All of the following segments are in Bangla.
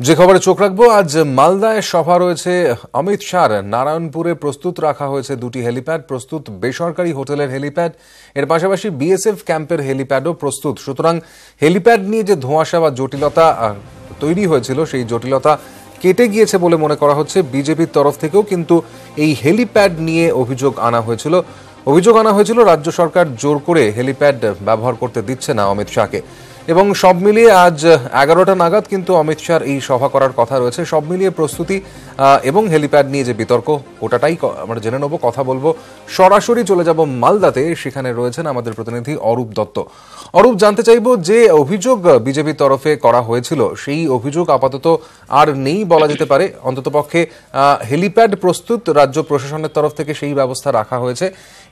যে খবরে চোখ রাখবো, আজ মালদায় সভা রয়েছে অমিত শাহর। নারায়ণপুরে প্রস্তুত রাখা হয়েছে দুটি হেলিপ্যাড, প্রস্তুত বেসরকারি হোটেলের হেলিপ্যাড, এর পাশাপাশি বিএসএফ ক্যাম্পের হেলিপ্যাডও প্রস্তুত। সুতরাং হেলিপ্যাড নিয়ে যে ধোঁয়াশা বা জটিলতা তৈরি হয়েছিল, সেই জটিলতা কেটে গিয়েছে বলে মনে করা হচ্ছে বিজেপির তরফ থেকেও। কিন্তু এই হেলিপ্যাড নিয়ে অভিযোগ আনা হয়েছিল রাজ্য সরকার জোর করে হেলিপ্যাড ব্যবহার করতে দিচ্ছে না অমিত শাহকে। এবং সব মিলিয়ে আজ 11টা নাগাদ কিন্তু অমিত শাহর এই সভা করার কথা রয়েছে। সব মিলিয়ে প্রস্তুতি এবং হেলিপ্যাড নিয়ে যে বিতর্ক, ওটাই আমরা জেনে নেব, কথা বলবো। সরাসরি চলে যাব মালদাতে, সেখানে রয়েছেন আমাদের প্রতিনিধি অরূপ দত্ত। অরূপ, জানতে চাইব যে অভিযোগ বিজেপির তরফে করা হয়েছিল, সেই অভিযোগ আপাতত আর নেই বলা যেতে পারে। অন্ততপক্ষে হেলিপ্যাড প্রস্তুত, রাজ্য প্রশাসনের তরফ থেকে সেই ব্যবস্থা রাখা হয়েছে।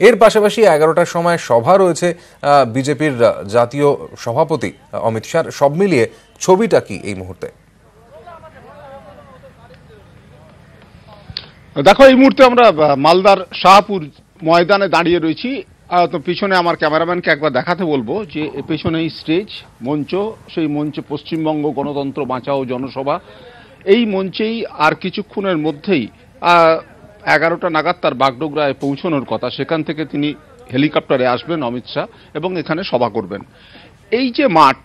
এর পাশাপাশি 11টার সময় সভা রয়েছে বিজেপির জাতীয় সভাপতি অমিত শাহ। সব মিলিয়ে ছবিটা কি এই মুহূর্তে? দেখো, এই মুহূর্তে আমরা মালদার শাহপুর ময়দানে দাঁড়িয়ে রয়েছি। তো পিছনে আমার ক্যামেরাম্যানকে একবার দেখাতে বলবো যে পেছনেই স্টেজ, মঞ্চ। সেই মঞ্চে পশ্চিমবঙ্গ গণতন্ত্র বাঁচাও জনসভা। এই মঞ্চেই আর কিছুক্ষণের মধ্যেই 11টা নাগাদ তার বাগডোগরায় পৌঁছানোর কথা। সেখান থেকে তিনি হেলিকপ্টারে আসবেন অমিত শাহ এবং এখানে সভা করবেন। এই যে মাঠ,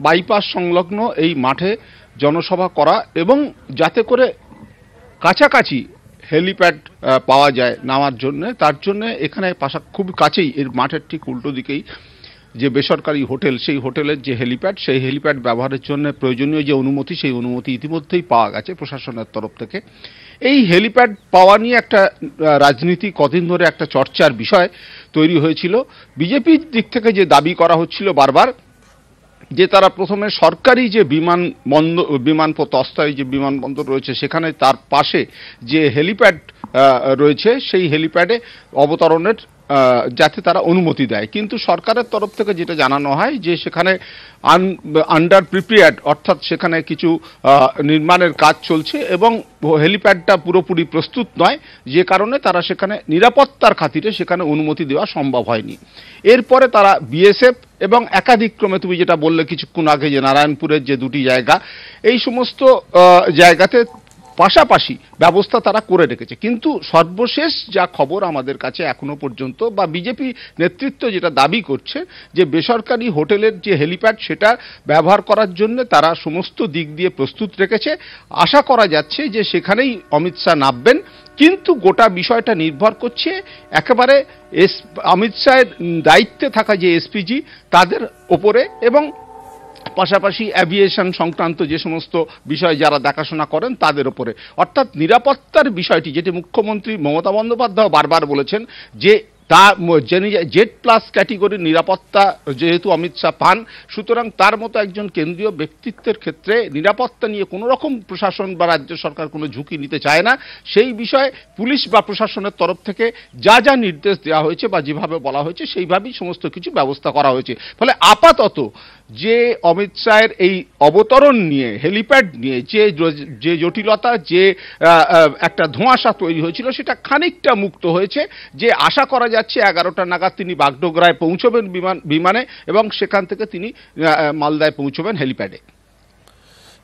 বাইপাস সংলগ্ন এই মাঠে জনসভা করা, এবং যাতে করে কাছাকাছি হেলিপ্যাড পাওয়া যায় নামার জন্য, তার জন্য এখানে খুব কাছেই এর মাঠের ঠিক উল্টো দিকেই যে বেসরকারি হোটেল, সেই হোটেলের যে হেলিপ্যাড, সেই হেলিপ্যাড ব্যবহারের জন্য প্রয়োজনীয় যে অনুমতি, সেই অনুমতি ইতিমধ্যেই পাওয়া গেছে প্রশাসনের তরফ থেকে। এই হেলিপ্যাড পাওয়া নিয়ে একটা রাজনীতি কদিন ধরে একটা চর্চার বিষয় তৈরি হয়েছিল। বিজেপির দিক থেকে যে দাবি করা হচ্ছিল বারবার, যে তারা প্রথমে সরকারি যে বিমানপথ, অস্থায়ী যে বিমানবন্দর রয়েছে, সেখানে তার পাশে যে হেলিপ্যাড রয়েছে, সেই হেলিপ্যাডে অবতরণের যাতে তারা অনুমতি দেয়। কিন্তু সরকারের তরফ থেকে যেটা জানানো হয় যে সেখানে আন্ডার প্রিপেয়ার্ড, অর্থাৎ সেখানে কিছু নির্মাণের কাজ চলছে এবং হেলিপ্যাডটা পুরোপুরি প্রস্তুত নয়, যে কারণে তারা সেখানে নিরাপত্তার খাতিরে সেখানে অনুমতি দেওয়া সম্ভব হয়নি। এরপরে তারা বিএসএফ এবং একাধিক ক্রমে, তুমি যেটা বললে কিছুক্ষণ আগে যে নারায়ণপুরের যে দুটি জায়গা, এই সমস্ত জায়গাতে পাশাপাশি ব্যবস্থা তারা করে রেখেছে। কিন্তু সর্বশেষ যা খবর আমাদের কাছে এখনো পর্যন্ত, বা বিজেপি নেতৃত্ব যেটা দাবি করছে, যে বেসরকারি হোটেলের যে হেলিপ্যাড, সেটা ব্যবহার করার জন্য তারা সমস্ত দিক দিয়ে প্রস্তুত রেখেছে। আশা করা যাচ্ছে যে সেখানেই অমিত শাহ নামবেন। কিন্তু গোটা বিষয়টা নির্ভর করছে একেবারে অমিত শাহের দায়িত্বে থাকা যে এসপিজি, তাদের ওপরে, এবং পাশাপাশি অ্যাভিয়েশন সংক্রান্ত যে সমস্ত বিষয় যারা দেখাশোনা করেন তাদের উপরে। অর্থাৎ নিরাপত্তার বিষয়টি, যেটি মুখ্যমন্ত্রী মমতা বন্দ্যোপাধ্যায় বারবার বলেছেন, যে জেড প্লাস ক্যাটেগরির নিরাপত্তা যেহেতু অমিত শাহ পান, সুতরাং তার মতো একজন কেন্দ্রীয় ব্যক্তিত্বের ক্ষেত্রে নিরাপত্তা নিয়ে কোনো রকম প্রশাসন বা রাজ্য সরকার কোনো ঝুঁকি নিতে চায় না। সেই বিষয়ে পুলিশ বা প্রশাসনের তরফ থেকে যা যা নির্দেশ দেওয়া হয়েছে বা যেভাবে বলা হয়েছে, সেইভাবেই সমস্ত কিছু ব্যবস্থা করা হয়েছে। ফলে আপাতত যে অমিত শাহের এই অবতরণ নিয়ে, হেলিপ্যাড নিয়ে যে জটিলতা, যে একটা ধোঁয়াশা তৈরি হয়েছিল, সেটা খানিকটা মুক্ত হয়েছে। যে আশা করা যাচ্ছে 11টা নাগাদ তিনি বাগডোগরায় পৌঁছবেন বিমানে, এবং সেখান থেকে তিনি মালদায় পৌঁছবেন হেলিপ্যাডে।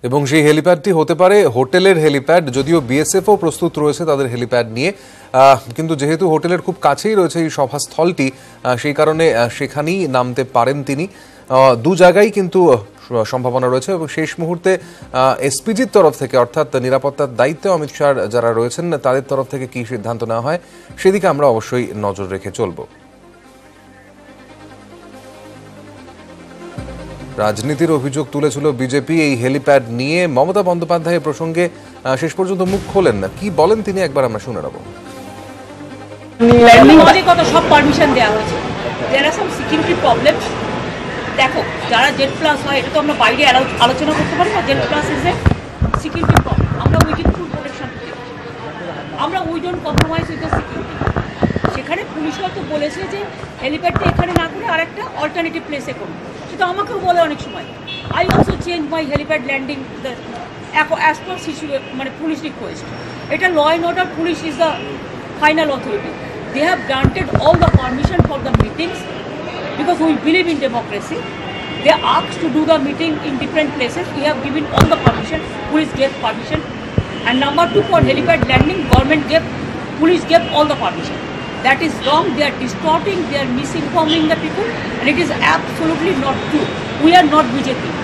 এবং সেই হেলিপ্যাডটি হতে পারে হোটেলের হেলিপ্যাড, যদিও বিএসএফও প্রস্তুত রয়েছে তাদের হেলিপ্যাড নিয়ে। কিন্তু যেহেতু হোটেলের খুব কাছেই রয়েছে এই সভাস্থলটি, সেই কারণে সেখানেই নামতে পারেন তিনি। দু জায়গায় কিন্তু সম্ভাবনা রয়েছে। এবং শেষ মুহূর্তে এসপিজির তরফ থেকে, অর্থাৎ নিরাপত্তার দায়িত্বে অমিত শাহ যারা রয়েছেন, তাদের তরফ থেকে কি সিদ্ধান্ত নেওয়া হয়, সেদিকে আমরা অবশ্যই নজর রেখে চলব। রাজনীতির অভিযোগ তুলেছিল বিজেপি এই হেলিপ্যাড নিয়ে। মমতা বন্দ্যোপাধ্যায় প্রসঙ্গে শেষ পর্যন্ত মুখ খোলেন না, কি বলেন তিনি একবার আমরা শুনে নেব। সব পারমিশন দেওয়া হয়েছে। দেয়ার আর সাম সিকিউরিটি প্রবলেম। দেখো, যারা জেড প্লাস হয়, এটা তো আমরা বাইরে আলোচনা করতে পারি না। Z plus is a security problem. আমরা উই গিভ ফুল প্রোটেকশন, আমরা we don't compromise with the security. সেখানে পুলিশ হয়তো বলেছে যে হেলিপ্যাডটা এখানে না করে আরেকটা অল্টারনেটিভ প্লেসে করুন, সেটা আমাকেও বলে অনেক সময়। I also change my helipad landing as per মানে পুলিশ রিকোয়েস্ট। এটা law and order, police is the final authority. They have granted all the permission for the meetings because we believe in democracy. They asked to do the meeting in different places. We have given all the permission. Police gave permission. And number two, for helipad landing, police gave all the permission. That is wrong. They are distorting. They are misinforming the people, and it is absolutely not true. We are not BJP.